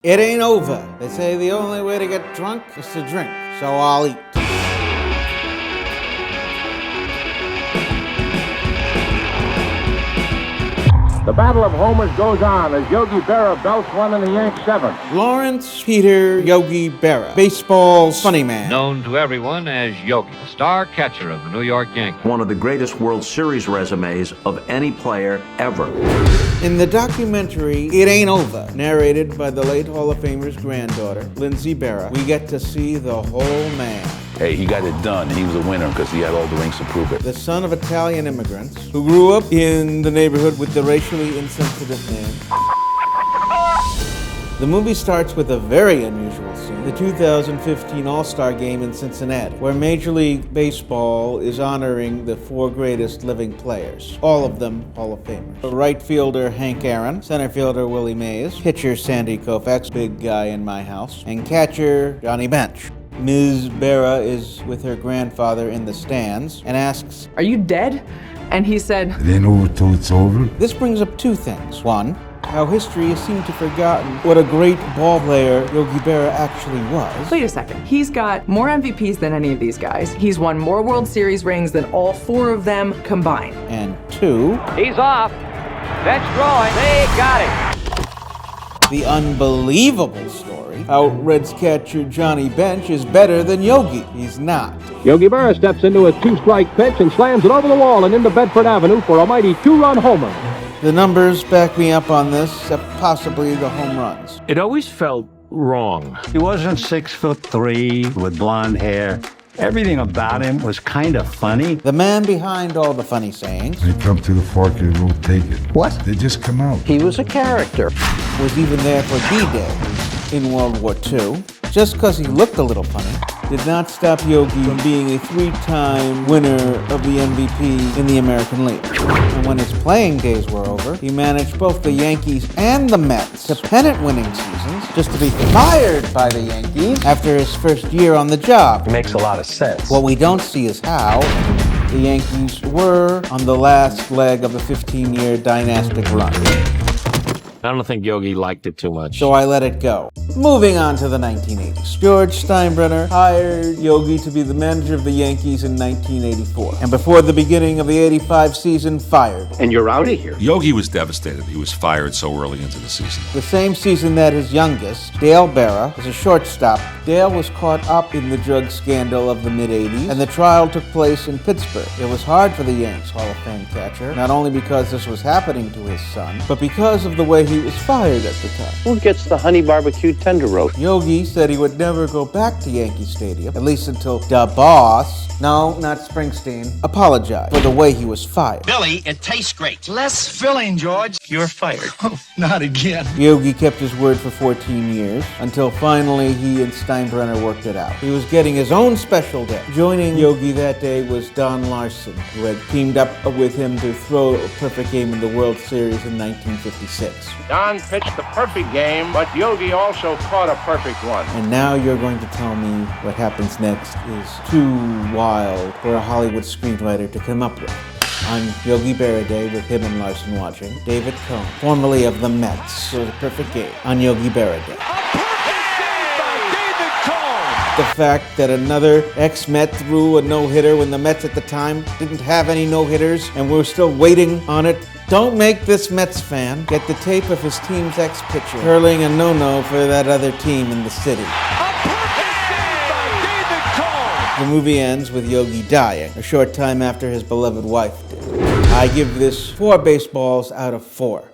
It ain't over. They say the only way to get drunk is to drink, so I'll eat. The battle of homers goes on as Yogi Berra belts one in the Yanks seventh. Lawrence Peter Yogi Berra, baseball's funny man. Known to everyone as Yogi, star catcher of the New York Yankees. One of the greatest World Series resumes of any player ever. In the documentary, It Ain't Over, narrated by the late Hall of Famer's granddaughter, Lindsay Berra, we get to see the whole man. Hey, he got it done, and he was a winner because he had all the rings to prove it. The son of Italian immigrants who grew up in the neighborhood with the racially insensitive name. The movie starts with a very unusual scene, the 2015 All-Star Game in Cincinnati, where Major League Baseball is honoring the four greatest living players, all of them Hall of Famers. Right fielder Hank Aaron, center fielder Willie Mays, pitcher Sandy Koufax, big guy in my house, and catcher Johnny Bench. Ms. Berra is with her grandfather in the stands and asks, "Are you dead?" And he said, "It ain't over till it's over." This brings up two things. One, how history has seemed to have forgotten what a great ball player Yogi Berra actually was. Wait a second. He's got more MVPs than any of these guys. He's won more World Series rings than all four of them combined. And two, He's off. Bench throwing. They got it. the unbelievable story, how Reds catcher Johnny Bench is better than Yogi. He's not. Yogi Berra steps into a two-strike pitch and slams it over the wall and into Bedford Avenue for a mighty two-run homer. The numbers back me up on this, except possibly the home runs. It always felt wrong. He wasn't 6'3" with blonde hair. Everything about him was kind of funny. The man behind all the funny sayings They come to the fork and won't take it. What? They just come out. He was a character. was even there for D-Day in World War II. Just because he looked a little funny did not stop Yogi from being a three-time winner of the MVP in the American League. And when his playing days were over, he managed both the Yankees and the Mets to pennant-winning seasons, just to be fired by the Yankees after his first year on the job. It makes a lot of sense. What we don't see is how the Yankees were on the last leg of a 15-year dynastic run. I don't think Yogi liked it too much. So I let it go. Moving on to the 1980s. George Steinbrenner hired Yogi to be the manager of the Yankees in 1984. And before the beginning of the 85 season, fired. And you're out of here. Yogi was devastated. He was fired so early into the season. The same season that his youngest, Dale Berra, was a shortstop. Dale was caught up in the drug scandal of the mid-80s, and the trial took place in Pittsburgh. It was hard for the Yanks Hall of Fame catcher, not only because this was happening to his son, but because of the way he was fired at the time. Who gets the honey barbecue tender roast? Yogi said he would never go back to Yankee Stadium, at least until the boss, no, not Springsteen, apologized for the way he was fired. Billy, it tastes great. Less filling, George. You're fired. Oh, not again. Yogi kept his word for 14 years, until finally he and Steinbrenner worked it out. He was getting his own special day. Joining Yogi that day was Don Larson, who had teamed up with him to throw a perfect game in the World Series in 1956. Don pitched the perfect game, but Yogi also caught a perfect one. And now you're going to tell me what happens next is too wild for a Hollywood screenwriter to come up with. On Yogi Berra Day, with him and Larson watching, David Cohn, formerly of the Mets, throws a perfect game on Yogi Berra Day. The fact that another ex-Met threw a no-hitter when the Mets at the time didn't have any no-hitters and we're still waiting on it. Don't make this Mets fan get the tape of his team's ex-pitcher hurling a no-no for that other team in the city. The movie ends with Yogi dying a short time after his beloved wife did. I give this 4 baseballs out of 4.